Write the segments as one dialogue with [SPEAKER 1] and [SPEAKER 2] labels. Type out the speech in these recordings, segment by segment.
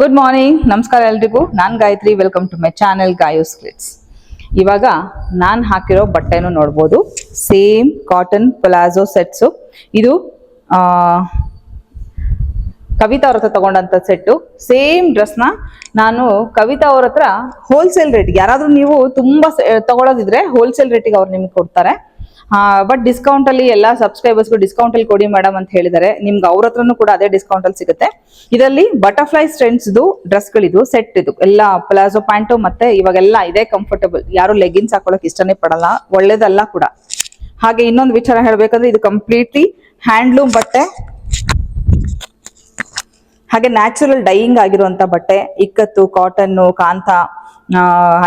[SPEAKER 1] Good morning, ನಮಸ್ಕಾರ ಎಲ್ರಿಗೂ. ನಾನು Gayathri. Welcome to my channel ಗಾಯೂಸ್ ಕ್ಲಿಟ್ಸ್. ಇವಾಗ ನಾನು ಹಾಕಿರೋ ಬಟ್ಟೆನೂ ನೋಡ್ಬೋದು. Same cotton palazzo sets. ಇದು ಕವಿತಾ ಅವ್ರ ಹತ್ರ ತಗೊಂಡಂತ ಸೆಟ್ಟು. ಸೇಮ್ ಡ್ರೆಸ್ನ ನಾನು ಕವಿತಾ ಅವ್ರ ಹತ್ರ ಹೋಲ್ಸೇಲ್ ರೇಟ್ಗೆ, ಯಾರಾದ್ರೂ ನೀವು ತುಂಬಾ ತಗೊಳ್ಳೋದಿದ್ರೆ ಹೋಲ್ಸೇಲ್ ರೇಟಿಗೆ ಅವ್ರು ನಿಮ್ಗೆ ಕೊಡ್ತಾರೆ. ಬಟ್ ಡಿಸ್ಕೌಂಟ್ ಅಲ್ಲಿ ಎಲ್ಲ ಸಬ್ಸ್ಕ್ರೈಬರ್ಸ್ಗೂ ಡಿಸ್ಕೌಂಟ್ ಅಲ್ಲಿ ಕೊಡಿ ಮೇಡಮ್ ಅಂತ ಹೇಳಿದ್ದಾರೆ. ನಿಮ್ಗೆ ಅವ್ರ ಹತ್ರನೂ ಕೂಡ ಅದೇ ಡಿಸ್ಕೌಂಟ್ ಅಲ್ಲಿ ಸಿಗುತ್ತೆ. ಇದರಲ್ಲಿ ಬಟರ್ಫ್ಲೈ ಸ್ಟ್ರೆಂಡ್ಸ್ದು ಡ್ರೆಸ್ಗಳಿದು ಸೆಟ್. ಇದು ಎಲ್ಲ ಪ್ಲಾಜೋ ಪ್ಯಾಂಟು, ಮತ್ತೆ ಇವಾಗೆಲ್ಲ ಇದೇ ಕಂಫರ್ಟಬಲ್. ಯಾರು ಲೆಗಿನ್ಸ್ ಹಾಕೊಳ್ಳೋಕೆ ಇಷ್ಟನೇ ಪಡಲ್ಲ, ಒಳ್ಳೇದಲ್ಲ ಕೂಡ. ಹಾಗೆ ಇನ್ನೊಂದು ವಿಚಾರ ಹೇಳ್ಬೇಕಂದ್ರೆ ಇದು ಕಂಪ್ಲೀಟ್ಲಿ ಹ್ಯಾಂಡ್ಲೂಮ್ ಬಟ್ಟೆ, ಹಾಗೆ ನ್ಯಾಚುರಲ್ ಡೈಯಿಂಗ್ ಆಗಿರುವಂತ ಬಟ್ಟೆ. ಇಕ್ಕತ್ತು, ಕಾಟನ್ನು, ಕಾಂತ,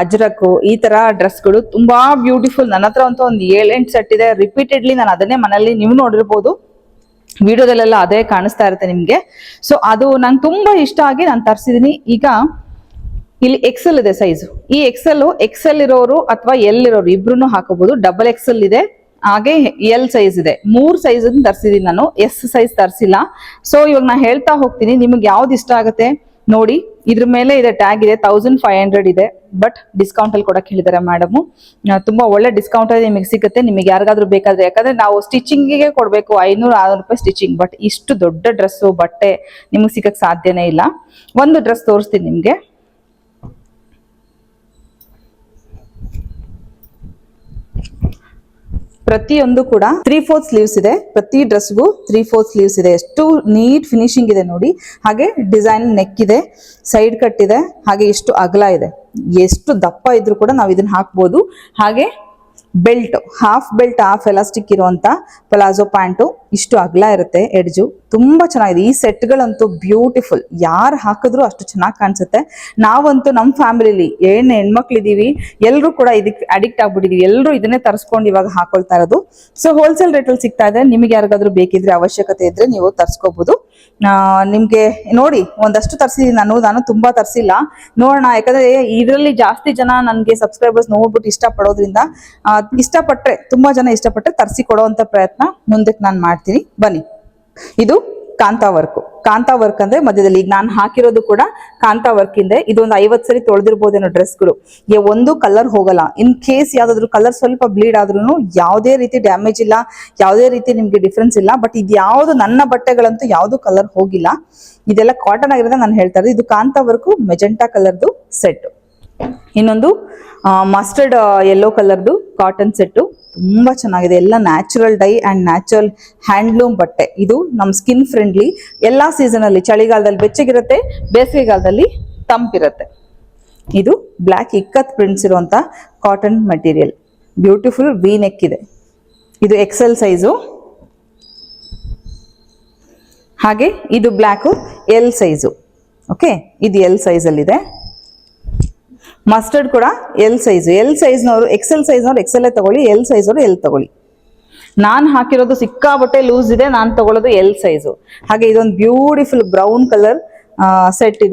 [SPEAKER 1] ಅಜ್ರಕ್ಕು, ಈ ತರ ಡ್ರೆಸ್ಗಳು ತುಂಬಾ ಬ್ಯೂಟಿಫುಲ್. ನನ್ನ ಹತ್ರ ಅಂತೂ ಒಂದು 7-8 ಸೆಟ್ ಇದೆ. ರಿಪೀಟೆಡ್ಲಿ ನಾನು ಅದನ್ನೇ ಮನೇಲಿ, ನೀವು ನೋಡಿರ್ಬೋದು ವಿಡಿಯೋದಲ್ಲೆಲ್ಲ ಅದೇ ಕಾಣಿಸ್ತಾ ಇರುತ್ತೆ ನಿಮ್ಗೆ. ಸೊ ಅದು ನಂಗೆ ತುಂಬಾ ಇಷ್ಟ ಆಗಿ ನಾನು ತರಿಸಿದೀನಿ. ಈಗ ಇಲ್ಲಿ ಎಕ್ಸೆಲ್ ಇದೆ ಸೈಜು. ಈ ಎಕ್ಸೆಲ್ ಇರೋರು ಅಥವಾ ಎಲ್ ಇರೋರು ಇಬ್ರು ಹಾಕೋಬಹುದು. ಡಬಲ್ ಎಕ್ಸೆಲ್ ಇದೆ, ಹಾಗೆ ಎಲ್ ಸೈಜ್ ಇದೆ. 3 ಸೈಜ್ ತರಿಸಿದೀನಿ ನಾನು, ಎಸ್ ಸೈಜ್ ತರಿಸಿಲ್ಲ. ಸೊ ಇವಾಗ ನಾ ಹೇಳ್ತಾ ಹೋಗ್ತೀನಿ, ನಿಮ್ಗೆ ಯಾವ್ದು ಇಷ್ಟ ಆಗುತ್ತೆ ನೋಡಿ. ಇದ್ರ ಮೇಲೆ ಇದೆ ಟ್ಯಾಗ್ ಇದೆ, 1500 ಇದೆ. ಬಟ್ ಡಿಸ್ಕೌಂಟ್ ಅಲ್ಲಿ ಕೊಡಕ್ಕೆ ಹೇಳಿದ್ದಾರೆ ಮೇಡಮ್. ತುಂಬಾ ಒಳ್ಳೆ ಡಿಸ್ಕೌಂಟ್ ಅಲ್ಲಿ ನಿಮಗೆ ಸಿಗುತ್ತೆ. ನಿಮಗೆ ಯಾರಿಗಾದ್ರೂ ಬೇಕಾದ್ರೆ, ಯಾಕಂದ್ರೆ ನಾವು ಸ್ಟಿಚಿಂಗಿಗೆ ಕೊಡ್ಬೇಕು 500-600 ರೂಪಾಯಿ ಸ್ಟಿಚಿಂಗ್. ಬಟ್ ಇಷ್ಟು ದೊಡ್ಡ ಡ್ರೆಸ್ಸು ಬಟ್ಟೆ ನಿಮ್ಗೆ ಸಿಗಕ್ಕೆ ಸಾಧ್ಯನೇ ಇಲ್ಲ. ಒಂದು ಡ್ರೆಸ್ ತೋರಿಸ್ತೀನಿ ನಿಮ್ಗೆ. ಪ್ರತಿಯೊಂದು ಕೂಡ 3/4 ಸ್ಲೀವ್ಸ್ ಇದೆ. ಪ್ರತಿ ಡ್ರೆಸ್ಗೂ 3/4 ಸ್ಲೀವ್ಸ್ ಇದೆ. ಎಷ್ಟು ನೀಟ್ ಫಿನಿಶಿಂಗ್ ಇದೆ ನೋಡಿ. ಹಾಗೆ ಡಿಸೈನ್ ನೆಕ್ ಇದೆ, ಸೈಡ್ ಕಟ್ ಇದೆ, ಹಾಗೆ ಇಷ್ಟು ಅಗಲ ಇದೆ. ಎಷ್ಟು ದಪ್ಪ ಇದ್ರೂ ಕೂಡ ನಾವು ಇದನ್ನ ಹಾಕ್ಬೋದು. ಹಾಗೆ belt, half belt, half elastic ಇರುವಂತ ಪ್ಲಾಜೋ ಪ್ಯಾಂಟು. ಇಷ್ಟು ಅಗಲ ಇರುತ್ತೆ ಎಡ್ಜು. ತುಂಬಾ ಚೆನ್ನಾಗಿದೆ. ಈ ಸೆಟ್ಗಳಂತೂ ಬ್ಯೂಟಿಫುಲ್. ಯಾರು ಹಾಕಿದ್ರು ಅಷ್ಟು ಚೆನ್ನಾಗಿ ಕಾಣಿಸುತ್ತೆ. ನಾವಂತೂ ನಮ್ಮ ಫ್ಯಾಮಿಲಿಲಿ ಹೆಣ್ಮಕ್ಳಿದೀವಿ, ಎಲ್ಲರೂ ಕೂಡ ಇದಕ್ಕೆ ಅಡಿಕ್ಟ್ ಆಗ್ಬಿಟ್ಟಿದೀವಿ. ಎಲ್ಲರೂ ಇದನ್ನೇ ತರಿಸ್ಕೊಂಡು ಇವಾಗ ಹಾಕೊಳ್ತಾ ಇರೋದು. ಸೊ ಹೋಲ್ಸೇಲ್ ರೇಟಲ್ಲಿ ಸಿಗ್ತಾ ಇದೆ. ನಿಮಗೆ ಯಾರಿಗಾದ್ರೂ ಬೇಕಿದ್ರೆ, ಅವಶ್ಯಕತೆ ಇದ್ರೆ ನೀವು ತರಿಸ್ಕೋಬಹುದು. ನಿಮ್ಗೆ ನೋಡಿ, ಒಂದಷ್ಟು ತರಿಸಿದೀನಿ ನಾನು ತುಂಬಾ ತರಿಸಿಲ್ಲ. ನೋಡೋಣ, ಯಾಕಂದ್ರೆ ಇದರಲ್ಲಿ ಜಾಸ್ತಿ ಜನ ನನಗೆ ಸಬ್ಸ್ಕ್ರೈಬರ್ಸ್ ನೋಡ್ಬಿಟ್ಟು ಇಷ್ಟಪಡೋದ್ರಿಂದ, ಇಷ್ಟಪಟ್ರೆ, ತುಂಬಾ ಜನ ಇಷ್ಟಪಟ್ರೆ ತರಿಸಿ ಕೊಡುವಂತ ಪ್ರಯತ್ನ ಮುಂದಕ್ಕೆ ನಾನು ಮಾಡ್ತೀನಿ. ಬನ್ನಿ. ಇದು ಕಾಂತಾ ವರ್ಕ್ ಅಂದ್ರೆ ಮಧ್ಯದಲ್ಲಿ ಈಗ ನಾನು ಹಾಕಿರೋದು ಕೂಡ ಕಾಂತಾ ವರ್ಕ್ ಇಂದೆ. ಇದೊಂದು 50 ಸರಿ ತೊಳೆದಿರ್ಬೋದೇನೋ ಡ್ರೆಸ್ಗಳು. ಒಂದು ಕಲರ್ ಹೋಗಲ್ಲ. ಇನ್ ಕೇಸ್ ಯಾವ್ದಾದ್ರು ಕಲರ್ ಸ್ವಲ್ಪ ಬ್ಲೀಡ್ ಆದ್ರೂ ಯಾವುದೇ ರೀತಿ ಡ್ಯಾಮೇಜ್ ಇಲ್ಲ, ಯಾವುದೇ ರೀತಿ ನಿಮ್ಗೆ ಡಿಫ್ರೆನ್ಸ್ ಇಲ್ಲ. ಬಟ್ ಇದು ಯಾವ್ದು, ನನ್ನ ಬಟ್ಟೆಗಳಂತೂ ಯಾವ್ದು ಕಲರ್ ಹೋಗಿಲ್ಲ. ಇದೆಲ್ಲ ಕಾಟನ್ ಆಗಿರೋದು ನಾನು ಹೇಳ್ತಾ ಇರೋದು. ಇದು ಕಾಂತಾ ವರ್ಕ್ ಮೆಜೆಂಟಾ ಕಲರ್ದು ಸೆಟ್. ಇನ್ನೊಂದು ಮಸ್ಟರ್ಡ್ ಯೆಲ್ಲೋ ಕಲರ್ದು ಕಾಟನ್ ಸೆಟ್ಟು. ತುಂಬಾ ಚೆನ್ನಾಗಿದೆ. ಎಲ್ಲ natural dye and natural handloom ಬಟ್ಟೆ. ಇದು ನಮ್ ಸ್ಕಿನ್ ಫ್ರೆಂಡ್ಲಿ. ಎಲ್ಲಾ ಸೀಸನ್ ಅಲ್ಲಿ, ಚಳಿಗಾಲದಲ್ಲಿ ಬೆಚ್ಚಗಿರುತ್ತೆ, ಬೇಸಿಗೆಗಾಲದಲ್ಲಿ ತಂಪಿರುತ್ತೆ. ಇದು ಬ್ಲ್ಯಾಕ್ ಇಕ್ಕತ್ ಪ್ರಿಂಟ್ಸ್ ಇರುವಂತ cotton material. Beautiful V neck ಇದೆ. ಇದು ಎಕ್ಸೆಲ್ ಸೈಜು. ಹಾಗೆ ಇದು ಬ್ಲ್ಯಾಕ್ ಎಲ್ ಸೈಜು. ಓಕೆ, ಇದು ಎಲ್ ಸೈಜ್ ಅಲ್ಲಿ ಇದೆ. ಮಸ್ಟರ್ಡ್ ಕೂಡ ಎಲ್ ಸೈಜ್ನವರು, ಎಕ್ಸೆಲ್ ಸೈಜ್ನವ್ರು ಎಕ್ಸೆಲ್ ತಗೊಳ್ಳಿ, ಎಲ್ ಸೈಜ್ ಅವರು ಎಲ್ ತಗೊಳ್ಳಿ. ನಾನು ಹಾಕಿರೋದು ಸಿಕ್ಕಾಬಟ್ಟೆ ಲೂಸ್ ಇದೆ, ನಾನು ತಗೊಳ್ಳೋದು ಎಲ್ ಸೈಜು. ಹಾಗೆ ಇದೊಂದು ಬ್ಯೂಟಿಫುಲ್ ಬ್ರೌನ್ ಕಲರ್ ಸೆಟ್.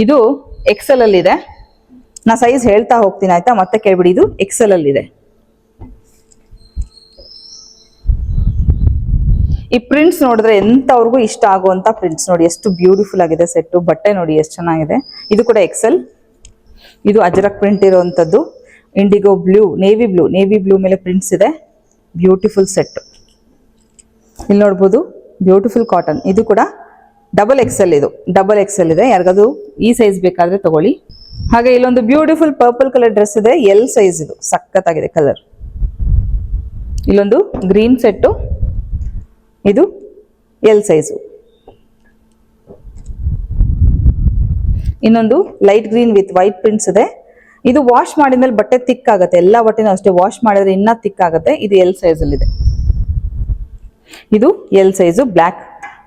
[SPEAKER 1] ಇದು ಎಕ್ಸೆಲ್ ಅಲ್ಲಿ ಇದೆ. ನಾ ಸೈಜ್ ಹೇಳ್ತಾ ಹೋಗ್ತೀನಿ, ಆಯ್ತಾ? ಮತ್ತೆ ಕೇಳ್ಬಿಡಿ. ಇದು ಎಕ್ಸೆಲ್ ಅಲ್ಲಿ ಇದೆ. ಈ ಪ್ರಿಂಟ್ಸ್ ನೋಡಿದ್ರೆ ಎಂತವ್ರಿಗೂ ಇಷ್ಟ ಆಗುವಂತ ಪ್ರಿಂಟ್ಸ್. ನೋಡಿ ಎಷ್ಟು ಬ್ಯೂಟಿಫುಲ್ ಆಗಿದೆ ಸೆಟ್ಟು. ಬಟ್ಟೆ ನೋಡಿ ಎಷ್ಟು ಚೆನ್ನಾಗಿದೆ. ಇದು ಕೂಡ ಎಕ್ಸೆಲ್. ಇದು ಅಜರಕ್ ಪ್ರಿಂಟ್ ಇರುವಂತದ್ದು. ಇಂಡಿಗೋ ಬ್ಲೂ, ನೇವಿ ಬ್ಲೂ ಮೇಲೆ ಪ್ರಿಂಟ್ಸ್ ಇದೆ. Beautiful set. ಇಲ್ಲಿ ನೋಡ್ಬೋದು, ಬ್ಯೂಟಿಫುಲ್ ಕಾಟನ್. ಇದು ಕೂಡ ಡಬಲ್ ಎಕ್ಸೆಲ್ ಇದೆ. ಯಾರಿಗಾದ್ರು ಈ ಸೈಜ್ ಬೇಕಾದ್ರೆ ತಗೊಳ್ಳಿ. ಹಾಗೆ ಇಲ್ಲೊಂದು ಬ್ಯೂಟಿಫುಲ್ ಪರ್ಪಲ್ ಕಲರ್ ಡ್ರೆಸ್ ಇದೆ, ಎಲ್ ಸೈಜ್. ಇದು ಸಖತ್ತಾಗಿದೆ ಕಲರ್. ಇಲ್ಲೊಂದು ಗ್ರೀನ್ ಸೆಟ್ಟು, ಇದು ಎಲ್ ಸೈಜು. ಇನ್ನೊಂದು light green with white prints ಇದೆ. ಇದು ವಾಶ್ ಮಾಡಿದ್ಮೇಲೆ ಬಟ್ಟೆ ತಿಕ್ ಆಗುತ್ತೆ. ಎಲ್ಲಾ ಬಟ್ಟೆನೂ ಅಷ್ಟೇ, ವಾಶ್ ಮಾಡಿದ್ರೆ ಇನ್ನ ತಿಕ್ ಆಗುತ್ತೆ. ಇದು ಎಲ್ ಸೈಜ್ ಅಲ್ಲಿ ಇದೆ. ಇದು ಎಲ್ ಸೈಜು. ಬ್ಲ್ಯಾಕ್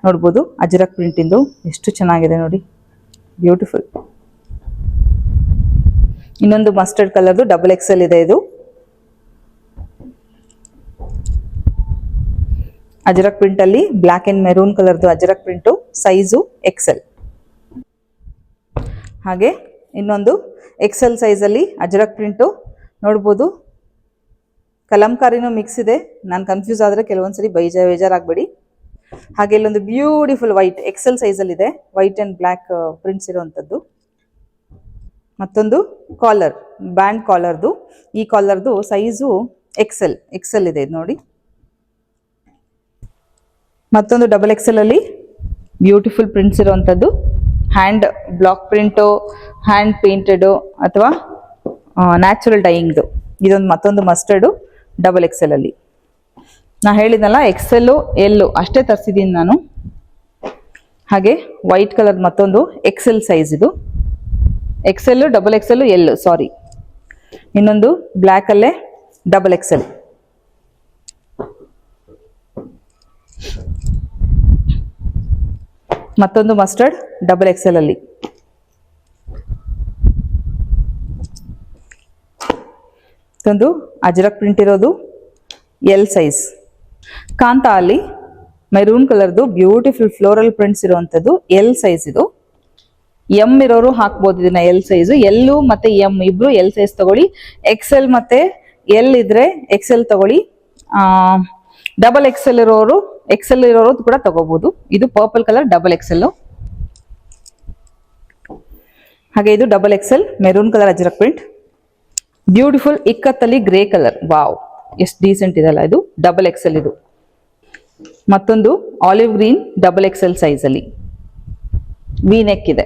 [SPEAKER 1] ನೋಡ್ಬೋದು, ಅಜರಕ್ ಪ್ರಿಂಟ್ ಇಂದು. ಎಷ್ಟು ಚೆನ್ನಾಗಿದೆ ನೋಡಿ, ಬ್ಯೂಟಿಫುಲ್. ಇನ್ನೊಂದು ಮಸ್ಟರ್ಡ್ ಕಲರ್ದು ಡಬಲ್ ಎಕ್ಸೆಲ್ ಇದೆ. ಇದು ಅಜರಕ್ ಪ್ರಿಂಟ್ ಅಲ್ಲಿ ಬ್ಲ್ಯಾಕ್ ಅಂಡ್ ಮೆರೂನ್ ಕಲರ್ದು ಅಜರಕ್ ಪ್ರಿಂಟು, ಸೈಜು ಎಕ್ಸೆಲ್. ಹಾಗೆ ಇನ್ನೊಂದು ಎಕ್ಸೆಲ್ ಸೈಜ್ ಅಲ್ಲಿ ಅಜರಕ್ ಪ್ರಿಂಟು ನೋಡ್ಬೋದು. ಕಲಂಕಾರಿನೂ ಮಿಕ್ಸ್ ಇದೆ. ನಾನು ಕನ್ಫ್ಯೂಸ್ ಆದ್ರೆ ಕೆಲವೊಂದ್ಸರಿ ಬೇಜಾರಾಗಬೇಡಿ. ಹಾಗೆ ಇಲ್ಲೊಂದು ಬ್ಯೂಟಿಫುಲ್ ವೈಟ್ ಎಕ್ಸೆಲ್ ಸೈಜ್ ಅಲ್ಲಿ ಇದೆ, ವೈಟ್ ಅಂಡ್ ಬ್ಲ್ಯಾಕ್ ಪ್ರಿಂಟ್ಸ್ ಇರುವಂತದ್ದು. ಮತ್ತೊಂದು ಕಾಲರ್, ಬ್ಯಾಂಡ್ ಕಾಲರ್ದು. ಈ ಕಾಲರ್ದು ಸೈಜು ಎಕ್ಸೆಲ್ ಇದೆ ನೋಡಿ. ಮತ್ತೊಂದು ಡಬಲ್ ಎಕ್ಸೆಲ್ ಅಲ್ಲಿ ಬ್ಯೂಟಿಫುಲ್ ಪ್ರಿಂಟ್ಸ್ ಇರುವಂತದ್ದು, hand block print, hand painted ಅಥವಾ ನ್ಯಾಚುರಲ್ ಡೈಯಿಂಗ್ದು. ಇದೊಂದು ಮತ್ತೊಂದು ಮಸ್ಟರ್ಡು ಡಬಲ್ ಎಕ್ಸೆಲ್ ಅಲ್ಲಿ. ನಾ ಹೇಳಿದ್ನಲ್ಲ ಎಕ್ಸೆಲ್ ಎಲ್ಲು ಅಷ್ಟೇ ತರಿಸಿದ್ದೀನಿ ನಾನು. ಹಾಗೆ ವೈಟ್ ಕಲರ್ ಮತ್ತೊಂದು ಎಕ್ಸೆಲ್ ಸೈಜ್, ಇದು ಎಕ್ಸೆಲ್, ಡಬಲ್ ಎಕ್ಸೆಲ್, ಎಲ್ಲು ಸಾರಿ. ಇನ್ನೊಂದು ಬ್ಲ್ಯಾಕ್ ಅಲ್ಲೇ ಡಬಲ್ ಎಕ್ಸೆಲ್. ಮತ್ತೊಂದು ಮಸ್ಟರ್ಡ್ ಡಬಲ್ ಎಕ್ಸೆಲ್ ಅಲ್ಲಿ. ಮತ್ತೊಂದು ಅಜ್ರಕ್ ಪ್ರಿಂಟ್ ಇರೋದು ಎಲ್ ಸೈಜ್. ಕಾಂತಾ ಅಲ್ಲಿ ಮೆರೂನ್ ಕಲರ್ದು ಬ್ಯೂಟಿಫುಲ್ ಫ್ಲೋರಲ್ ಪ್ರಿಂಟ್ಸ್ ಇರುವಂತದ್ದು ಎಲ್ ಸೈಜ್. ಇದು ಎಂ ಇರೋರು ಹಾಕ್ಬೋದು ಇದನ್ನ, ಎಲ್ ಸೈಜ್. ಎಲ್ಲು ಮತ್ತೆ ಎಂ ಇಬ್ರು ಎಲ್ ಸೈಜ್ ತಗೊಳ್ಳಿ. ಎಕ್ಸೆಲ್ ಮತ್ತೆ ಎಲ್ ಇದ್ರೆ ಎಕ್ಸೆಲ್ ತಗೊಳ್ಳಿ. ಡಬಲ್ ಎಕ್ಸೆಲ್ ಇರೋರು ಕೂಡ ತಗೋಬಹುದು. ಇದು ಪರ್ಪಲ್ ಕಲರ್ ಡಬಲ್ ಎಕ್ಸೆಲ್. ಹಾಗೆ ಇದು double XL maroon colour ajrak print, beautiful ಇಕ್ಕತ್ತಲ್ಲಿ ಗ್ರೇ ಕಲರ್. ವಾವ್, ಎಷ್ಟು ಡೀಸೆಂಟ್ ಇದೆಲ್ಲ. ಇದು ಡಬಲ್ ಎಕ್ಸೆಲ್. ಇದು ಮತ್ತೊಂದು olive green double XL size ಅಲ್ಲಿ ವಿ ನೆಕ್ ಇದೆ.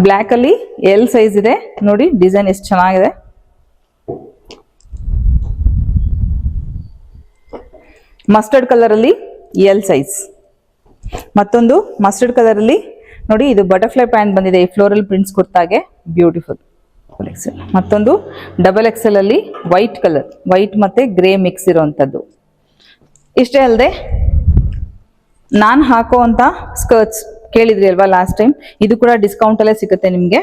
[SPEAKER 1] ಬ್ಲ್ಯಾಕ್ ಅಲ್ಲಿ ಎಲ್ ಸೈಜ್ ಇದೆ ನೋಡಿ, ಡಿಸೈನ್ ಎಷ್ಟು ಚೆನ್ನಾಗಿದೆ. ಮಸ್ಟರ್ಡ್ ಕಲರ್ ಅಲ್ಲಿ ಎಲ್ ಸೈಜ್. ಮತ್ತೊಂದು ಮಸ್ಟರ್ಡ್ ಕಲರ್ ಅಲ್ಲಿ ನೋಡಿ, ಇದು ಬಟರ್ಫ್ಲೈ ಪ್ಯಾಂಟ್ ಬಂದಿದೆ ಈ ಫ್ಲೋರಲ್ ಪ್ರಿಂಟ್ಸ್ ಕುರ್ತಾಗೆ, ಬ್ಯೂಟಿಫುಲ್. ಮತ್ತೊಂದು ಡಬಲ್ ಎಕ್ಸೆಲ್ ಅಲ್ಲಿ ವೈಟ್ ಕಲರ್, ವೈಟ್ ಮತ್ತೆ ಗ್ರೇ ಮಿಕ್ಸ್ ಇರುವಂತದ್ದು. ಇಷ್ಟೇ ಅಲ್ಲದೆ ನಾನು ಹಾಕುವಂತ ಸ್ಕರ್ಟ್ಸ್ ಕೇಳಿದ್ರಿ ಅಲ್ವಾ ಲಾಸ್ಟ್ ಟೈಮ್, ಇದು ಕೂಡ ಡಿಸ್ಕೌಂಟ್ ಅಲ್ಲೇ ಸಿಗುತ್ತೆ ನಿಮ್ಗೆ.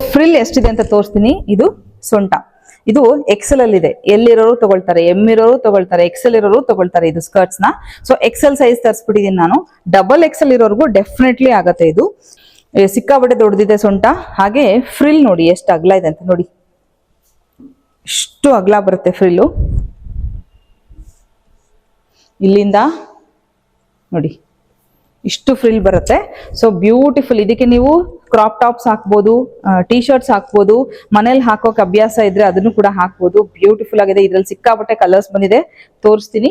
[SPEAKER 1] ಫ್ರಿಲ್ ಎಷ್ಟಿದೆ ಅಂತ ತೋರಿಸ್ತೀನಿ. ಇದು ಸೊಂಟ, ಇದು ಎಕ್ಸೆಲ್ ಅಲ್ಲಿ ಇದೆ. ಎಲ್ಲಿರೋರು ತಗೊಳ್ತಾರೆ, ಎಂ ಇರೋರು ತಗೊಳ್ತಾರೆ, ಎಕ್ಸೆಲ್ ಇರೋರು ತಗೊಳ್ತಾರೆ ಇದು ಸ್ಕರ್ಟ್ಸ್ ನ. ಸೊ ಎಕ್ಸೆಲ್ ಸೈಜ್ ತರಿಸ್ಬಿಟ್ಟಿದೀನಿ ನಾನು. ಡಬಲ್ ಎಕ್ಸೆಲ್ ಇರೋರ್ಗು ಡೆಫಿನೆಟ್ಲಿ ಆಗತ್ತೆ ಇದು. ಸಿಕ್ಕಾಬಟ್ಟೆ ದೊಡ್ಡದಿದೆ ಸೊಂಟ. ಹಾಗೆ ಫ್ರಿಲ್ ನೋಡಿ ಎಷ್ಟು ಅಗಲ ಇದೆ ಅಂತ ನೋಡಿ, ಇಷ್ಟು ಅಗಲ ಬರುತ್ತೆ ಫ್ರಿಲ್ಲು. ಇಲ್ಲಿಂದ ನೋಡಿ ಇಷ್ಟು ಫ್ರಿಲ್ ಬರುತ್ತೆ. So beautiful. ಇದಕ್ಕೆ ನೀವು ಕ್ರಾಪ್ ಟಾಪ್ಸ್ ಹಾಕ್ಬೋದು, ಟೀ ಶರ್ಟ್ಸ್ ಹಾಕ್ಬೋದು, ಮನೇಲಿ ಹಾಕೋಕೆ ಅಭ್ಯಾಸ ಇದ್ರೆ ಅದನ್ನು ಕೂಡ ಹಾಕ್ಬೋದು. ಬ್ಯೂಟಿಫುಲ್ ಆಗಿದೆ. ಇದ್ರಲ್ಲಿ ಸಿಕ್ಕಾಪಟ್ಟೆ ಕಲರ್ಸ್ ಬಂದಿದೆ, ತೋರಿಸ್ತೀನಿ.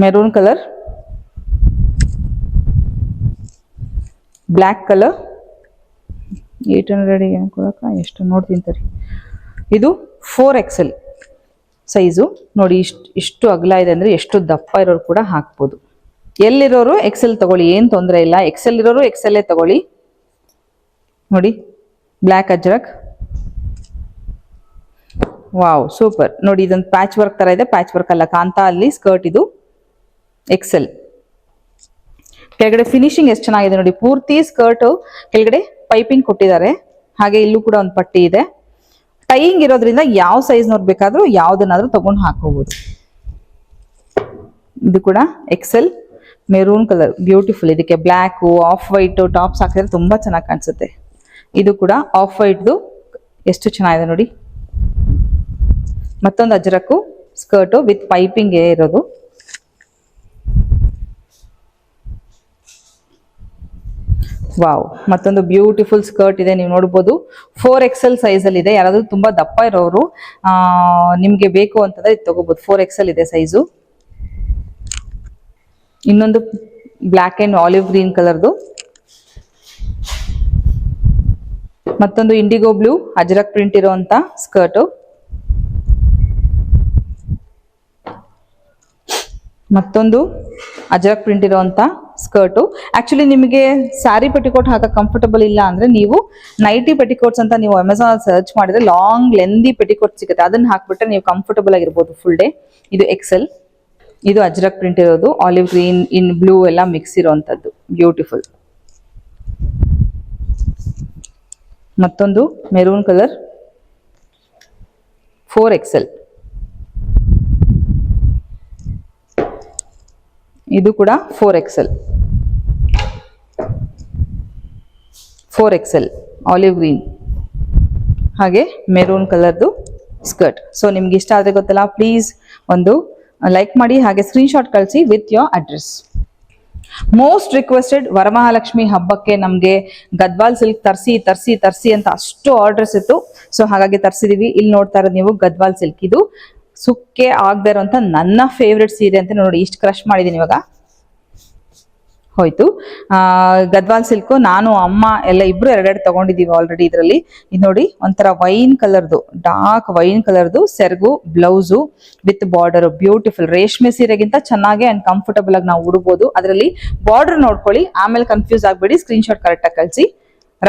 [SPEAKER 1] ಮೆರೂನ್ ಕಲರ್, ಬ್ಲ್ಯಾಕ್ ಕಲರ್, 800 ಕೊಡಕ ಎಷ್ಟು ನೋಡ್ತೀನಿ ತರಿ. ಇದು 4XL ಸೈಜು ನೋಡಿ. ಇಷ್ಟು ಅಗಲ ಇದೆ ಅಂದ್ರೆ ಎಷ್ಟು ದಪ್ಪ ಇರೋರು ಕೂಡ ಹಾಕ್ಬೋದು. ಎಲ್ಲಿರೋರು ಎಕ್ಸೆಲ್ ತಗೊಳ್ಳಿ, ಏನ್ ತೊಂದರೆ ಇಲ್ಲ. ಎಕ್ಸೆಲ್ ಇರೋರು ಎಕ್ಸೆಲ್ ತಗೊಳ್ಳಿ. ನೋಡಿ ಬ್ಲ್ಯಾಕ್ ಅಜ್ರಕ್, ವಾವ್ ಸೂಪರ್. ನೋಡಿ ಇದೊಂದು ಪ್ಯಾಚ್ ವರ್ಕ್ ತರ ಇದೆ, ಪ್ಯಾಚ್ ವರ್ಕ್ ಅಲ್ಲ, ಕಾಂತಾ ಅಲ್ಲಿ ಸ್ಕರ್ಟ್. ಇದು ಎಕ್ಸೆಲ್. ಕೆಳಗಡೆ ಫಿನಿಶಿಂಗ್ ಎಷ್ಟು ಚೆನ್ನಾಗಿದೆ ನೋಡಿ, ಪೂರ್ತಿ ಸ್ಕರ್ಟ್ ಕೆಳಗಡೆ ಪೈಪಿಂಗ್ ಕೊಟ್ಟಿದ್ದಾರೆ. ಹಾಗೆ ಇಲ್ಲೂ ಕೂಡ ಒಂದು ಪಟ್ಟಿ ಇದೆ. ಟೈಯಿಂಗ್ ಇರೋದ್ರಿಂದ ಯಾವ ಸೈಜ್ ನೋಡ್ಬೇಕಾದ್ರೂ ಯಾವ್ದನ್ನಾದ್ರೂ ತಗೊಂಡು ಹಾಕೋಬಹುದು. ಇದು ಕೂಡ ಎಕ್ಸೆಲ್ ಮೆರೂನ್ ಕಲರ್, ಬ್ಯೂಟಿಫುಲ್. ಇದಕ್ಕೆ ಬ್ಲ್ಯಾಕ್ ಆಫ್ ವೈಟ್ ಟಾಪ್ಸ್ ಹಾಕಿದ್ರೆ ತುಂಬಾ ಚೆನ್ನಾಗಿ ಕಾಣಿಸುತ್ತೆ. ಇದು ಕೂಡ ಆಫ್ ವೈಟ್ದು ಎಷ್ಟು ಚೆನ್ನಾಗಿದೆ ನೋಡಿ. ಮತ್ತೊಂದು ಅಜ್ರಕ್ಕು ಸ್ಕರ್ಟ್ ವಿತ್ ಪೈಪಿಂಗ್ ಇರೋದು. ವಾವ್, ಮತ್ತೊಂದು ಬ್ಯೂಟಿಫುಲ್ ಸ್ಕರ್ಟ್ ಇದೆ, ನೀವು ನೋಡ್ಬೋದು. 4XL ಸೈಜ್ ಅಲ್ಲಿ ಇದೆ. ಯಾರಾದ್ರೂ ತುಂಬಾ ದಪ್ಪ ಇರೋರು ನಿಮ್ಗೆ ಬೇಕು ಅಂತಂದ್ರೆ ಇದು ತಗೋಬಹುದು. 4XL ಇದೆ ಸೈಜು. ಇನ್ನೊಂದು ಬ್ಲ್ಯಾಕ್ ಅಂಡ್ ಆಲಿವ್ ಗ್ರೀನ್ ಕಲರ್ದು, ಮತ್ತೊಂದು ಇಂಡಿಗೋ ಬ್ಲೂ ಅಜ್ರಕ್ ಪ್ರಿಂಟ್ ಇರುವಂತ ಸ್ಕರ್ಟ್. ಮತ್ತೊಂದು ಅಜ್ರಕ್ ಪ್ರಿಂಟ್ ಇರುವಂತ ಸ್ಕರ್ಟು. ಆಕ್ಚುಲಿ ನಿಮಗೆ ಸ್ಯಾರಿ ಪೆಟಿಕೋಟ್ ಹಾಕಕ್ ಕಂಫರ್ಟಬಲ್ ಇಲ್ಲ ಅಂದ್ರೆ ನೀವು ನೈಟಿ ಪೆಟಿಕೋಟ್ಸ್ ಅಂತ ನೀವು ಅಮೆಝಾನ್ ಸರ್ಚ್ ಮಾಡಿದ್ರೆ ಲಾಂಗ್ ಲೆಂದಿ ಪೆಟಿಕೋಟ್ ಸಿಗುತ್ತೆ, ಅದನ್ನ ಹಾಕ್ಬಿಟ್ರೆ ನೀವು ಕಂಫರ್ಟಬಲ್ ಆಗಿರ್ಬೋದು ಫುಲ್ ಡೇ. ಇದು ಎಕ್ಸೆಲ್. ಇದು ಅಜ್ರಕ್ ಪ್ರಿಂಟ್ ಇರೋದು, ಆಲಿವ್ ಗ್ರೀನ್ ಇನ್ ಬ್ಲೂ ಎಲ್ಲ ಮಿಕ್ಸ್ ಇರೋಂಥದ್ದು, ಬ್ಯೂಟಿಫುಲ್. ಮತ್ತೊಂದು ಮೆರೂನ್ ಕಲರ್ 4XL. ಇದು ಕೂಡ 4XL ಆಲಿವ್ ಗ್ರೀನ್ ಹಾಗೆ ಮೆರೂನ್ ಕಲರ್ದು ಸ್ಕರ್ಟ್. ಸೊ ನಿಮ್ಗೆ ಇಷ್ಟ ಆದ್ರೆ ಗೊತ್ತಲ್ಲ, ಪ್ಲೀಸ್ ಒಂದು ಲೈಕ್ ಮಾಡಿ, ಹಾಗೆ ಸ್ಕ್ರೀನ್ಶಾಟ್ ಕಳಿಸಿ with your address. Most requested Varamahalakshmi ಹಬ್ಬಕ್ಕೆ ನಮಗೆ ಗದ್ವಾಲ್ ಸಿಲ್ಕ್ ತರಿಸಿ ಅಂತ ಅಷ್ಟು ಆರ್ಡರ್ಸ್ ಇತ್ತು. ಸೊ ಹಾಗಾಗಿ ತರಿಸಿದೀವಿ. ಇಲ್ಲಿ ನೋಡ್ತಾ ಇರೋದು ನೀವು ಗದ್ವಾಲ್ ಸಿಲ್ಕ್. ಇದು ಸುಕ್ಕೆ ಆಗದೆ ಇರೋಂಥ ನನ್ನ ಫೇವ್ರೆಟ್ ಸೀರೆ ಅಂತ ನೋಡಿ. ಇಷ್ಟು ಕ್ರಶ್ ಮಾಡಿದೀನಿ ಇವಾಗ ಹೋಯ್ತು. ಗದ್ವಾಲ್ ಸಿಲ್ಕು ನಾನು ಅಮ್ಮ ಎಲ್ಲ ಇಬ್ರು ಎರಡೆರಡು ತಗೊಂಡಿದೀವಿ ಆಲ್ರೆಡಿ. ಇದರಲ್ಲಿ ಇದು ನೋಡಿ ಒಂಥರ ವೈನ್ ಕಲರ್ದು, ಡಾರ್ಕ್ ವೈನ್ ಕಲರ್ದು ಸೆರಗು, ಬ್ಲೌಸು ವಿತ್ ಬಾರ್ಡರ್. ಬ್ಯೂಟಿಫುಲ್ ರೇಷ್ಮೆ ಸೀರೆಗಿಂತ ಚೆನ್ನಾಗಿ ಅಂಡ್ ಕಂಫರ್ಟಬಲ್ ಆಗಿ ನಾವು ಉಡ್ಬೋದು. ಅದರಲ್ಲಿ ಬಾರ್ಡರ್ ನೋಡ್ಕೊಳ್ಳಿ, ಆಮೇಲೆ ಕನ್ಫ್ಯೂಸ್ ಆಗ್ಬೇಡಿ. ಸ್ಕ್ರೀನ್ಶಾಟ್ ಕರೆಕ್ಟ್ ಆಗಿ ಕಳಿಸಿ.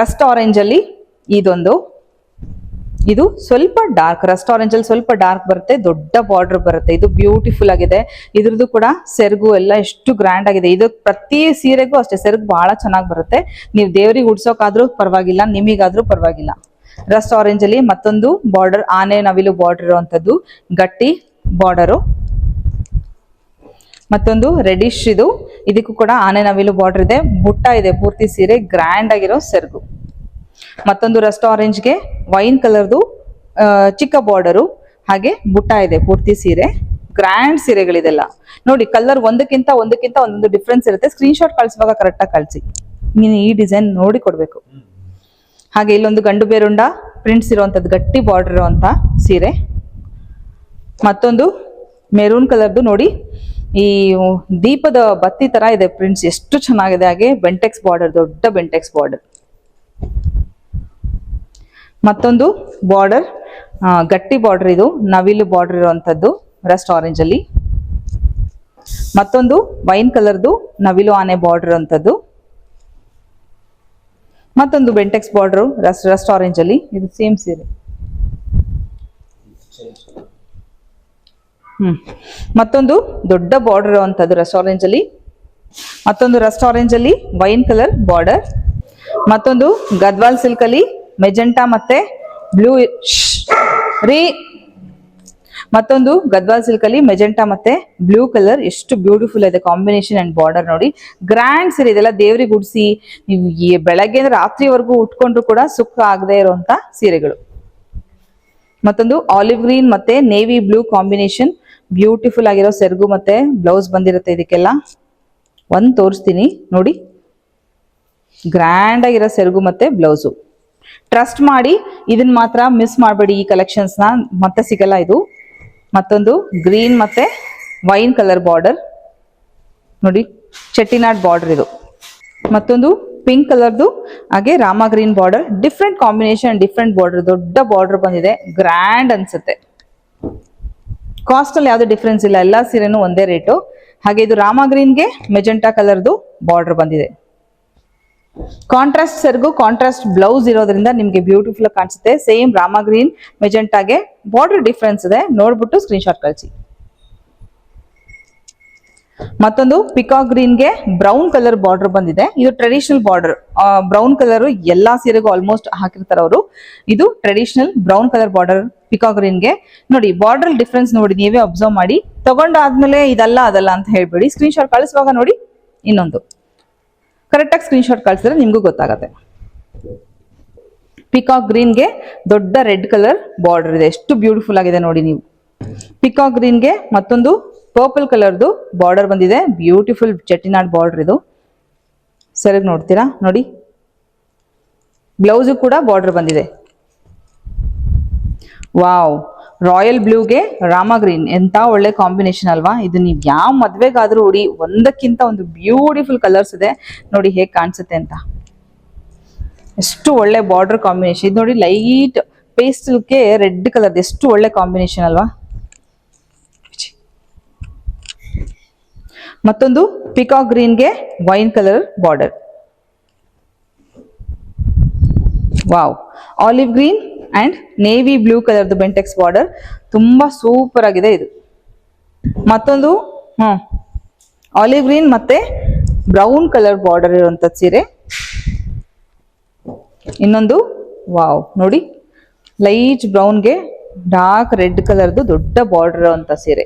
[SPEAKER 1] ರಸ್ಟ್ ಆರೆಂಜ್ ಅಲ್ಲಿ ಇದೊಂದು, ಇದು ಸ್ವಲ್ಪ ಡಾರ್ಕ್, ರಸ್ಟ್ ಆರೆಂಜ್ ಅಲ್ಲಿ ಸ್ವಲ್ಪ ಡಾರ್ಕ್ ಬರುತ್ತೆ, ದೊಡ್ಡ ಬಾರ್ಡರ್ ಬರುತ್ತೆ. ಇದು ಬ್ಯೂಟಿಫುಲ್ ಆಗಿದೆ. ಇದ್ರದ್ದು ಕೂಡ ಸೆರಗು ಎಲ್ಲ ಎಷ್ಟು ಗ್ರ್ಯಾಂಡ್ ಆಗಿದೆ. ಇದು ಪ್ರತಿ ಸೀರೆಗೂ ಅಷ್ಟೇ ಸೆರಗು ಬಹಳ ಚೆನ್ನಾಗಿ ಬರುತ್ತೆ. ನೀವು ದೇವ್ರಿಗೆ ಉಡ್ಸೋಕಾದ್ರೂ ಪರವಾಗಿಲ್ಲ, ನಿಮಗಾದ್ರೂ ಪರವಾಗಿಲ್ಲ. ರಸ್ಟ್ ಆರೆಂಜ್ ಅಲ್ಲಿ ಮತ್ತೊಂದು ಬಾರ್ಡರ್, ಆನೆ ನವಿಲು ಬಾರ್ಡರ್ ಇರುವಂತದ್ದು, ಗಟ್ಟಿ ಬಾರ್ಡರು. ಮತ್ತೊಂದು ರೆಡಿಶ್, ಇದಕ್ಕೂ ಕೂಡ ಆನೆ ನವಿಲು ಬಾರ್ಡರ್ ಇದೆ, ಬುಟ್ಟ ಇದೆ ಪೂರ್ತಿ ಸೀರೆ, ಗ್ರ್ಯಾಂಡ್ ಆಗಿರೋ ಸೆರಗು. ಮತ್ತೊಂದು ರಸ್ಟ್ ಆರೆಂಜ್ಗೆ ವೈನ್ ಕಲರ್ದು ಚಿಕ್ಕ ಬಾರ್ಡರು, ಹಾಗೆ ಬುಟ್ಟ ಇದೆ ಪೂರ್ತಿ ಸೀರೆ. ಗ್ರ್ಯಾಂಡ್ ಸೀರೆಗಳಿದೆಲ್ಲ ನೋಡಿ. ಕಲರ್ ಒಂದಕ್ಕಿಂತ ಒಂದೊಂದು ಡಿಫ್ರೆನ್ಸ್ ಇರುತ್ತೆ. ಸ್ಕ್ರೀನ್ಶಾಟ್ ಕಳಿಸುವಾಗ ಕರೆಕ್ಟ್ ಆಗಿ ಕಳಿಸಿ. ನೀನು ಈ ಡಿಸೈನ್ ನೋಡಿ ಕೊಡ್ಬೇಕು. ಹಾಗೆ ಇಲ್ಲೊಂದು ಗಂಡು ಬೇರುಂಡ ಪ್ರಿಂಟ್ಸ್ ಇರುವಂತದ್ದು ಗಟ್ಟಿ ಬಾರ್ಡರ್ ಇರುವಂತ ಸೀರೆ. ಮತ್ತೊಂದು ಮೆರೂನ್ ಕಲರ್ದು ನೋಡಿ, ಈ ದೀಪದ ಬತ್ತಿ ತರ ಇದೆ ಪ್ರಿಂಟ್ಸ್, ಎಷ್ಟು ಚೆನ್ನಾಗಿದೆ. ಹಾಗೆ ಬೆಂಟೆಕ್ಸ್ ಬಾರ್ಡರ್, ದೊಡ್ಡ ಬೆಂಟೆಕ್ಸ್ ಬಾರ್ಡರ್. ಮತ್ತೊಂದು ಬಾರ್ಡರ್ ಗಟ್ಟಿ ಬಾರ್ಡರ್, ಇದು ನವಿಲು ಬಾರ್ಡರ್ ಇರುವಂತದ್ದು ರಸ್ಟ್ ಆರೆಂಜ್ ಅಲ್ಲಿ. ಮತ್ತೊಂದು ವೈನ್ ಕಲರ್ದು ನವಿಲು ಆನೆ ಬಾರ್ಡರ್ ಇರುವಂತದ್ದು. ಮತ್ತೊಂದು ಬೆಂಟೆಕ್ಸ್ ಬಾರ್ಡರ್ ರಸ್ಟ್ ಆರೆಂಜ್ ಅಲ್ಲಿ. ಇದು ಸೇಮ್ ಸೀರೆ. ಮತ್ತೊಂದು ದೊಡ್ಡ ಬಾರ್ಡರ್ ಇರುವಂತದ್ದು ರಸ್ಟ್ ಆರೆಂಜ್ ಅಲ್ಲಿ. ಮತ್ತೊಂದು ರಸ್ಟ್ ಆರೆಂಜ್ ಅಲ್ಲಿ ವೈನ್ ಕಲರ್ ಬಾರ್ಡರ್. ಮತ್ತೊಂದು ಗದ್ವಾಲ್ ಸಿಲ್ಕ್ ಅಲ್ಲಿ ಮೆಜೆಂಟಾ ಮತ್ತೆ ಬ್ಲೂ ಮತ್ತೊಂದು ಗದ್ವಾಲ್ ಸಿಲ್ಕ್ ಅಲ್ಲಿ ಮೆಜೆಂಟಾ ಮತ್ತೆ ಬ್ಲೂ ಕಲರ್. ಎಷ್ಟು ಬ್ಯೂಟಿಫುಲ್ ಇದೆ ಕಾಂಬಿನೇಷನ್ ಅಂಡ್ ಬಾರ್ಡರ್ ನೋಡಿ. ಗ್ರ್ಯಾಂಡ್ ಸೀರೆ. ಇದೆಲ್ಲ ದೇವ್ರಿಗೆ ಉಡ್ಸಿ ನೀವು ಬೆಳಗ್ಗೆ ರಾತ್ರಿವರೆಗೂ ಉಟ್ಕೊಂಡ್ರು ಕೂಡ ಸುಖ ಆಗದೆ ಇರುವಂತ ಸೀರೆಗಳು. ಮತ್ತೊಂದು ಆಲಿವ್ ಗ್ರೀನ್ ಮತ್ತೆ ನೇವಿ ಬ್ಲೂ ಕಾಂಬಿನೇಷನ್, ಬ್ಯೂಟಿಫುಲ್ ಆಗಿರೋ ಸೆರಗು ಮತ್ತೆ ಬ್ಲೌಸ್ ಬಂದಿರುತ್ತೆ. ಇದಕ್ಕೆಲ್ಲ ಒಂದ್ ತೋರಿಸ್ತೀನಿ ನೋಡಿ. ಗ್ರ್ಯಾಂಡ್ ಆಗಿರೋ ಸೆರಗು ಮತ್ತೆ ಬ್ಲೌಸು. ಟ್ರಸ್ಟ್ ಮಾಡಿ, ಇದನ್ನ ಮಾತ್ರ ಮಿಸ್ ಮಾಡಬೇಡಿ. ಈ ಕಲೆಕ್ಷನ್ಸ್ ನ ಮತ್ತೆ ಸಿಗಲ್ಲ ಇದು. ಮತ್ತೊಂದು ಗ್ರೀನ್ ಮತ್ತೆ ವೈನ್ ಕಲರ್ ಬಾರ್ಡರ್ ನೋಡಿ, ಚೆಟ್ಟಿನಾಡ್ ಬಾರ್ಡರ್ ಇದು. ಮತ್ತೊಂದು ಪಿಂಕ್ ಕಲರ್ದು, ಹಾಗೆ Rama green border. Different combination, different border, ದೊಡ್ಡ ಬಾರ್ಡರ್ ಬಂದಿದೆ. ಗ್ರ್ಯಾಂಡ್ ಅನ್ಸುತ್ತೆ. ಕಾಸ್ಟ್ ಅಲ್ಲಿ ಯಾವ್ದು ಡಿಫ್ರೆನ್ಸ್ ಇಲ್ಲ, ಎಲ್ಲಾ ಸೀರೆನೂ ಒಂದೇ ರೇಟು. ಹಾಗೆ ಇದು ರಾಮ ಗ್ರೀನ್ಗೆ ಮೆಜೆಂಟಾ ಕಲರ್ದು ಬಾರ್ಡರ್ ಬಂದಿದೆ. ಕಾಂಟ್ರಾಸ್ಟ್ ಸೆರಗು, ಕಾಂಟ್ರಾಸ್ಟ್ ಬ್ಲೌಸ್ ಇರೋದ್ರಿಂದ ನಿಮ್ಗೆ ಬ್ಯೂಟಿಫುಲ್ ಆಗಿ ಕಾಣಿಸುತ್ತೆ. ಸೇಮ್ ರಾಮ ಗ್ರೀನ್ ಮೆಜೆಂಟಾಗೆ ಬಾರ್ಡರ್ ಡಿಫ್ರೆನ್ಸ್ ಇದೆ, ನೋಡ್ಬಿಟ್ಟು ಸ್ಕ್ರೀನ್ಶಾಟ್ ಕಳಿಸಿ. ಮತ್ತೊಂದು ಪಿಕಾಕ್ ಗ್ರೀನ್ಗೆ ಬ್ರೌನ್ ಕಲರ್ ಬಾರ್ಡರ್ ಬಂದಿದೆ. ಇದು ಟ್ರೆಡಿಷನಲ್ ಬಾರ್ಡರ್. ಬ್ರೌನ್ ಕಲರ್ ಎಲ್ಲಾ ಸೀರೆಗೂ ಆಲ್ಮೋಸ್ಟ್ ಹಾಕಿರ್ತಾರೆ ಅವರು. ಇದು traditional brown colour border peacock ಗ್ರೀನ್ಗೆ. ನೋಡಿ ಬಾರ್ಡರ್ ಡಿಫ್ರೆನ್ಸ್ ನೋಡಿ, ನೀವೇ ಅಬ್ಸರ್ವ್ ಮಾಡಿ. ತಗೊಂಡಾದ್ಮೇಲೆ ಇದಲ್ಲ ಅದಲ್ಲ ಅಂತ ಹೇಳ್ಬೇಡಿ. ಸ್ಕ್ರೀನ್ಶಾಟ್ ಕಳಿಸುವಾಗ ನೋಡಿ. ಇನ್ನೊಂದು ಕರೆಕ್ಟಾಗಿ ಸ್ಕ್ರೀನ್ಶಾಟ್ ಕಳಿಸಿದ್ರೆ ನಿಮ್ಗೂ ಗೊತ್ತಾಗತ್ತೆ. ಪಿಕಾಕ್ ಗ್ರೀನ್ಗೆ ದೊಡ್ಡ ರೆಡ್ ಕಲರ್ ಬಾರ್ಡರ್ ಇದೆ, ಎಷ್ಟು ಬ್ಯೂಟಿಫುಲ್ ಆಗಿದೆ ನೋಡಿ ನೀವು. ಪಿಕಾಕ್ ಗ್ರೀನ್ಗೆ ಮತ್ತೊಂದು ಪರ್ಪಲ್ ಕಲರ್ದು ಬಾರ್ಡರ್ ಬಂದಿದೆ, ಬ್ಯೂಟಿಫುಲ್ ಚೆಟ್ಟಿನಾಡ್ ಬಾರ್ಡರ್ ಇದು. ಸರಿಯಾಗಿ ನೋಡ್ತೀರಾ ನೋಡಿ. ಬ್ಲೌಸು ಕೂಡ ಬಾರ್ಡರ್ ಬಂದಿದೆ. ವಾವ್, ರಾಯಲ್ ಬ್ಲೂಗೆ ರಾಮ ಗ್ರೀನ್, ಎಂತ ಒಳ್ಳೆ ಕಾಂಬಿನೇಷನ್ ಅಲ್ವಾ. ಇದು ನೀವು ಯಾವ ಮದ್ವೆಗಾದ್ರೂ ಉಡಿ, ಒಂದಕ್ಕಿಂತ ಒಂದು ಬ್ಯೂಟಿಫುಲ್ ಕಲರ್ಸ್ ಇದೆ ನೋಡಿ ಹೇಗೆ ಕಾಣಿಸುತ್ತೆ ಅಂತ. ಎಷ್ಟು ಒಳ್ಳೆ ಬಾರ್ಡರ್ ಕಾಂಬಿನೇಷನ್ ಇದು ನೋಡಿ. ಲೈಟ್ ಪೇಸ್ಟಲ್ಗೆ ರೆಡ್ ಕಲರ್, ಎಷ್ಟು ಒಳ್ಳೆ ಕಾಂಬಿನೇಷನ್ ಅಲ್ವಾ. ಮತ್ತೊಂದು ಪಿಕಾಕ್ ಗ್ರೀನ್ಗೆ wine colour border. Wow, olive green and navy blue ಕಲರ್ದು ಬೆಂಟೆಕ್ಸ್ ಬಾರ್ಡರ್, ತುಂಬಾ ಸೂಪರ್ ಆಗಿದೆ ಇದು. ಮತ್ತೊಂದು ಆಲಿವ್ ಗ್ರೀನ್ ಮತ್ತೆ ಬ್ರೌನ್ ಕಲರ್ ಬಾರ್ಡರ್ ಇರುವಂತದ್ದು ಸೀರೆ. ಇನ್ನೊಂದು ವಾವ್ ನೋಡಿ, ಲೈಟ್ ಬ್ರೌನ್ಗೆ ಡಾರ್ಕ್ ರೆಡ್ ಕಲರ್ದು ದೊಡ್ಡ ಬಾರ್ಡರ್ ಇರುವಂತ ಸೀರೆ.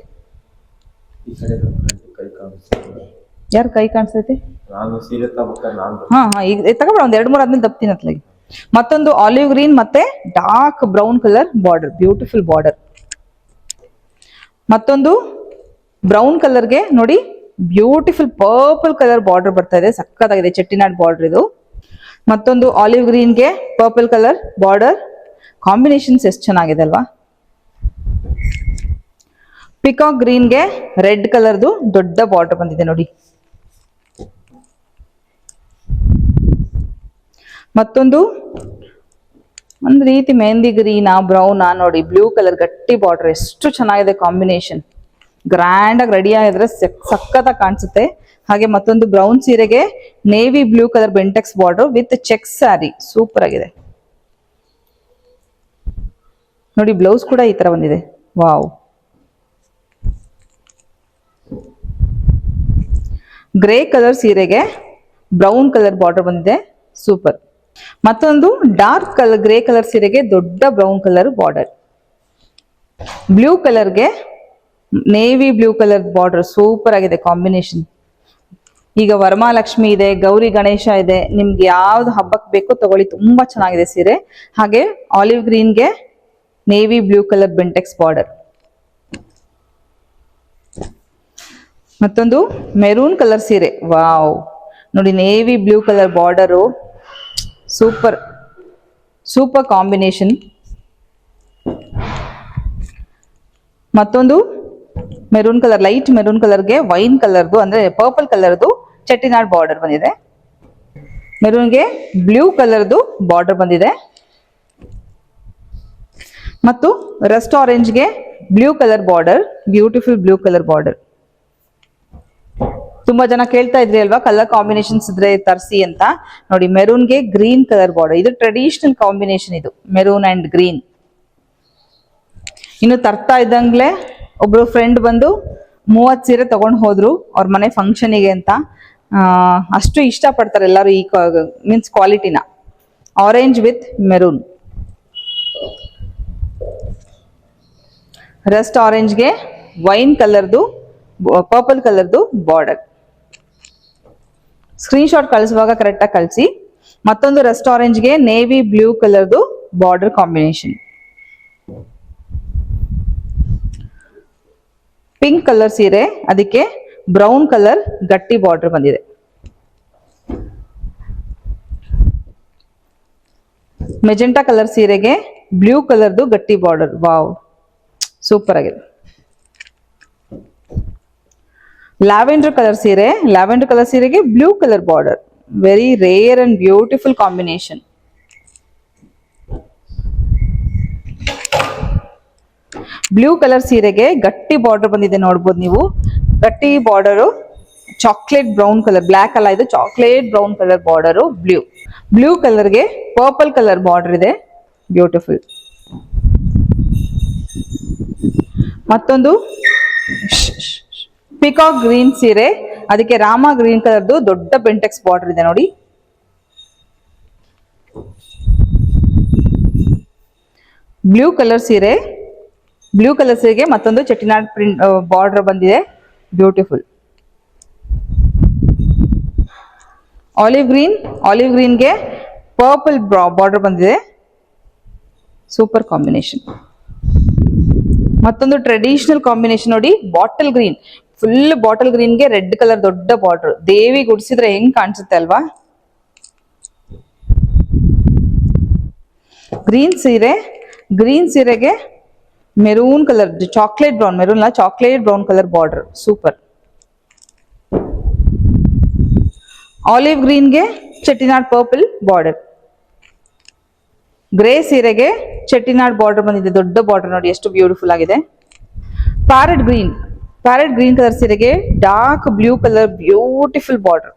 [SPEAKER 1] ಯಾರು ಕೈ ಕಾಣಿಸ್ತೈತಿ? ಈಗ ತಗೋಬೇಡ, ಒಂದ್ 2-3 ಆದ್ಮೇಲೆ ದಪ್ತೀನಿ ಅತ್ಲಾಗಿ. ಮತ್ತೊಂದು ಆಲಿವ್ ಗ್ರೀನ್ ಮತ್ತೆ dark brown colour border, beautiful border. ಮತ್ತೊಂದು ಬ್ರೌನ್ ಕಲರ್ಗೆ ನೋಡಿ ಬ್ಯೂಟಿಫುಲ್ ಪರ್ಪಲ್ ಕಲರ್ ಬಾರ್ಡರ್ ಬರ್ತಾ ಇದೆ, ಸಕ್ಕತ್ತಾಗಿದೆ ಚೆಟ್ಟಿನಾಡ್ ಬಾರ್ಡರ್ ಇದು. ಮತ್ತೊಂದು ಆಲಿವ್ ಗ್ರೀನ್ಗೆ ಪರ್ಪಲ್ ಕಲರ್ ಬಾರ್ಡರ್, ಕಾಂಬಿನೇಷನ್ಸ್ ಎಷ್ಟು ಚೆನ್ನಾಗಿದೆ ಅಲ್ವಾ. ಪಿಕಾಕ್ ಗ್ರೀನ್ಗೆ ರೆಡ್ ಕಲರ್ದು ದೊಡ್ಡ ಬಾರ್ಡರ್ ಬಂದಿದೆ ನೋಡಿ. ಮತ್ತೊಂದು ಒಂದು ರೀತಿ ಮೆಹಂದಿ ಗ್ರೀನಾ ಬ್ರೌನಾ ನೋಡಿ, ಬ್ಲೂ ಕಲರ್ ಗಟ್ಟಿ ಬಾರ್ಡರ್, ಎಷ್ಟು ಚೆನ್ನಾಗಿದೆ ಕಾಂಬಿನೇಷನ್. ಗ್ರ್ಯಾಂಡ್ ಆಗಿ ರೆಡಿ ಆಗಿದ್ರೆ ಸಖತ್ತಾಗಿ ಕಾಣಿಸುತ್ತೆ. ಹಾಗೆ ಮತ್ತೊಂದು ಬ್ರೌನ್ ಸೀರೆಗೆ navy blue colour Bentex border with checks sari, super ಆಗಿದೆ ನೋಡಿ. ಬ್ಲೌಸ್ ಕೂಡ ಈ ತರ ಬಂದಿದೆ, ವಾವ್. ಗ್ರೇ ಕಲರ್ ಸೀರೆಗೆ ಬ್ರೌನ್ ಕಲರ್ ಬಾರ್ಡರ್ ಬಂದಿದೆ, ಸೂಪರ್. ಮತ್ತೊಂದು ಡಾರ್ಕ್ ಕಲರ್ ಗ್ರೇ ಕಲರ್ ಸೀರೆಗೆ ದೊಡ್ಡ ಬ್ರೌನ್ ಕಲರ್ ಬಾರ್ಡರ್. ಬ್ಲೂ ಕಲರ್ಗೆ navy blue colour border, super ಆಗಿದೆ ಕಾಂಬಿನೇಷನ್. ಈಗ ವರಮಹಾಲಕ್ಷ್ಮಿ ಇದೆ, ಗೌರಿ ಗಣೇಶ ಇದೆ, ನಿಮ್ಗೆ ಯಾವ್ದು ಹಬ್ಬಕ್ಕೆ ಬೇಕೋ ತಗೊಳ್ಳಿ, ತುಂಬಾ ಚೆನ್ನಾಗಿದೆ ಸೀರೆ. ಹಾಗೆ ಆಲಿವ್ ಗ್ರೀನ್ಗೆ navy blue colour Bentex border. ಮತ್ತೊಂದು ಮೆರೂನ್ ಕಲರ್ ಸೀರೆ, ವಾವ್ ನೋಡಿ, navy blue colour border, super super combination. ಮತ್ತೊಂದು ಮೆರೂನ್ ಕಲರ್, ಲೈಟ್ ಮೆರೂನ್ ಕಲರ್ಗೆ ವೈನ್ ಕಲರ್ದು ಅಂದ್ರೆ ಪರ್ಪಲ್ ಕಲರ್ದು ಚೆಟ್ಟಿನಾಡ್ ಬಾರ್ಡರ್ ಬಂದಿದೆ. ಮೆರೂನ್ಗೆ ಬ್ಲೂ ಕಲರ್ದು ಬಾರ್ಡರ್ ಬಂದಿದೆ. ಮತ್ತು ರಸ್ಟ್ ಆರೆಂಜ್ಗೆ blue colour border, beautiful blue colour border. ತುಂಬಾ ಜನ ಕೇಳ್ತಾ ಇದ್ರಿ ಅಲ್ವಾ ಕಲರ್ ಕಾಂಬಿನೇಷನ್ಸ್ ಇದ್ರೆ ತರಿಸಿ ಅಂತ. ನೋಡಿ, ಮೆರೂನ್ಗೆ ಗ್ರೀನ್ ಕಲರ್ ಬಾರ್ಡರ್, ಇದು ಟ್ರೆಡಿಷನಲ್ ಕಾಂಬಿನೇಷನ್, ಇದು ಮೆರೂನ್ ಅಂಡ್ ಗ್ರೀನ್. ಇನ್ನು ತರ್ತಾ ಇದ್ದಂಗ್ಲೆ ಒಬ್ರು ಫ್ರೆಂಡ್ ಬಂದು 30 ಸೀರೆ ತಗೊಂಡು ಹೋದ್ರು ಅವ್ರ ಮನೆ ಫಂಕ್ಷನಿಗೆ ಅಂತ. ಅಷ್ಟು ಇಷ್ಟ ಪಡ್ತಾರೆ ಎಲ್ಲರೂ ಈ ಮೀನ್ಸ್ ಕ್ವಾಲಿಟಿನ. ಆರೆಂಜ್ ವಿತ್ ಮೆರೂನ್, ರಸ್ಟ್ ಆರೆಂಜ್ಗೆ ವೈನ್ ಕಲರ್ದು ಪರ್ಪಲ್ ಕಲರ್ದು ಬಾರ್ಡರ್. ಸ್ಕ್ರೀನ್ ಶಾಟ್ ಕಳಿಸುವಾಗ ಕರೆಕ್ಟಾಗಿ ಕಳಿಸಿ. ಮತ್ತೊಂದು ರಸ್ಟ್ ಆರೆಂಜ್ಗೆ ನೇವಿ ಬ್ಲೂ ಕಲರ್ದು ಬಾರ್ಡರ್ ಕಾಂಬಿನೇಷನ್. ಪಿಂಕ್ ಕಲರ್ ಸೀರೆ, ಅದಕ್ಕೆ ಬ್ರೌನ್ ಕಲರ್ ಗಟ್ಟಿ ಬಾರ್ಡರ್ ಬಂದಿದೆ. ಮೆಜೆಂಟಾ ಕಲರ್ ಸೀರೆಗೆ ಬ್ಲೂ ಕಲರ್ದು ಗಟ್ಟಿ ಬಾರ್ಡರ್, ವಾವ್ ಸೂಪರ್ ಆಗಿದೆ. ಲ್ಯಾವೆಂಡರ್ ಕಲರ್ ಸೀರೆ, ಲ್ಯಾವೆಂಡರ್ ಕಲರ್ ಸೀರೆಗೆ blue colour border, very rare and beautiful combination. Blue colour ಸೀರೆಗೆ ಗಟ್ಟಿ ಬಾರ್ಡರ್ ಬಂದಿದೆ, ನೋಡ್ಬೋದು ನೀವು. ಗಟ್ಟಿ border chocolate brown colour, black ಅಲ್ಲ ಇದು, chocolate brown colour border. Blue ಕಲರ್ಗೆ ಪರ್ಪಲ್ ಕಲರ್ ಬಾರ್ಡರ್ ಇದೆ, ಬ್ಯೂಟಿಫುಲ್. ಮತ್ತೊಂದು ಪಿಕಾಕ್ ಗ್ರೀನ್ ಸೀರೆ, ಅದಕ್ಕೆ ರಾಮ ಗ್ರೀನ್ ಕಲರ್ದು ದೊಡ್ಡ ಬೆಂಟೆಕ್ಸ್ ಬಾರ್ಡರ್ ಇದೆ ನೋಡಿ. ಬ್ಲೂ ಕಲರ್ ಸೀರೆಗೆ ಮತ್ತೊಂದು ಚೆಟ್ಟಿನಾಡ್ ಪ್ರಿಂಟ್ ಬಾರ್ಡರ್ ಬಂದಿದೆ, ಬ್ಯೂಟಿಫುಲ್. ಆಲಿವ್ ಗ್ರೀನ್ಗೆ ಪರ್ಪಲ್ ಬಾರ್ಡರ್ ಬಂದಿದೆ, ಸೂಪರ್ ಕಾಂಬಿನೇಷನ್. ಮತ್ತೊಂದು ಟ್ರೆಡಿಷನಲ್ ಕಾಂಬಿನೇಷನ್ ನೋಡಿ, ಬಾಟಲ್ ಗ್ರೀನ್, ಫುಲ್ ಬಾಟಲ್ ಗ್ರೀನ್ಗೆ ರೆಡ್ ಕಲರ್ ದೊಡ್ಡ ಬಾರ್ಡರ್. ದೇವಿ ಗುಡಿಸಿದ್ರೆ ಹೆಂಗ್ ಕಾಣಿಸುತ್ತೆ ಅಲ್ವಾ. ಗ್ರೀನ್ ಸೀರೆಗೆ maroon colour, chocolate brown colour border, super. Olive ಗ್ರೀನ್ಗೆ ಚೆಟ್ಟಿನಾಡ್ ಪರ್ಪಲ್ ಬಾರ್ಡರ್. ಗ್ರೇ ಸೀರೆಗೆ ಚೆಟ್ಟಿನಾಡ್ ಬಾರ್ಡರ್ ಬಂದಿದೆ, ದೊಡ್ಡ ಬಾರ್ಡರ್ ನೋಡಿ ಎಷ್ಟು ಬ್ಯೂಟಿಫುಲ್ ಆಗಿದೆ. ಪ್ಯಾರೆಟ್ ಗ್ರೀನ್ ಕಲರ್ ಸೀರೆಗೆ dark blue colour beautiful border.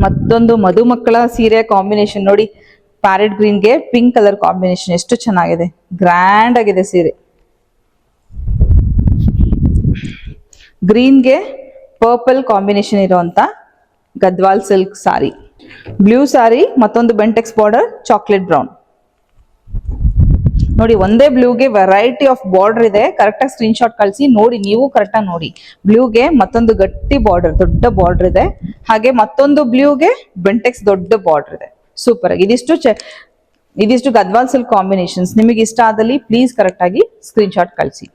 [SPEAKER 1] ಮತ್ತೊಂದು ಮಧುಮಕ್ಕಳ ಸೀರೆ ಕಾಂಬಿನೇಷನ್ ನೋಡಿ, ಪ್ಯಾರೆಟ್ ಗ್ರೀನ್ಗೆ ಪಿಂಕ್ ಕಲರ್ ಕಾಂಬಿನೇಷನ್ ಎಷ್ಟು ಚೆನ್ನಾಗಿದೆ, ಗ್ರ್ಯಾಂಡ್ ಆಗಿದೆ ಸೀರೆ. ಗ್ರೀನ್ಗೆ ಪರ್ಪಲ್ ಕಾಂಬಿನೇಷನ್ ಇರುವಂತ ಗದ್ವಾಲ್ ಸಿಲ್ಕ್ ಸಾರಿ. ಬ್ಲೂ ಸಾರಿ, ಮತ್ತೊಂದು ಬೆಂಟೆಕ್ಸ್ ಬಾರ್ಡರ್ ಚಾಕ್ಲೇಟ್ ಬ್ರೌನ್. ನೋಡಿ, ಒಂದೇ ಬ್ಲೂಗೆ ವೆರೈಟಿ ಆಫ್ ಬಾರ್ಡರ್ ಇದೆ. ಕರೆಕ್ಟಾಗಿ ಸ್ಕ್ರೀನ್ ಶಾಟ್ ಕಳಿಸಿ ನೋಡಿ, ನೀವು ಕರೆಕ್ಟಾಗಿ ನೋಡಿ. ಬ್ಲೂಗೆ ಮತ್ತೊಂದು ಗಟ್ಟಿ ಬಾರ್ಡರ್, ದೊಡ್ಡ ಬಾರ್ಡರ್ ಇದೆ. ಹಾಗೆ ಮತ್ತೊಂದು ಬ್ಲೂಗೆ ಬೆಂಟೆಕ್ಸ್ ದೊಡ್ಡ ಬಾರ್ಡರ್ ಇದೆ, ಸೂಪರ್ ಆಗಿ. ಇದಿಷ್ಟು ಗದ್ವಾಲ್ ಸಿಲ್ಕ್ ಕಾಂಬಿನೇಷನ್ಸ್. ನಿಮಗೆ ಇಷ್ಟ ಆದಲ್ಲಿ ಪ್ಲೀಸ್ ಕರೆಕ್ಟ್ ಆಗಿ ಸ್ಕ್ರೀನ್ ಶಾಟ್ ಕಳಿಸಿ.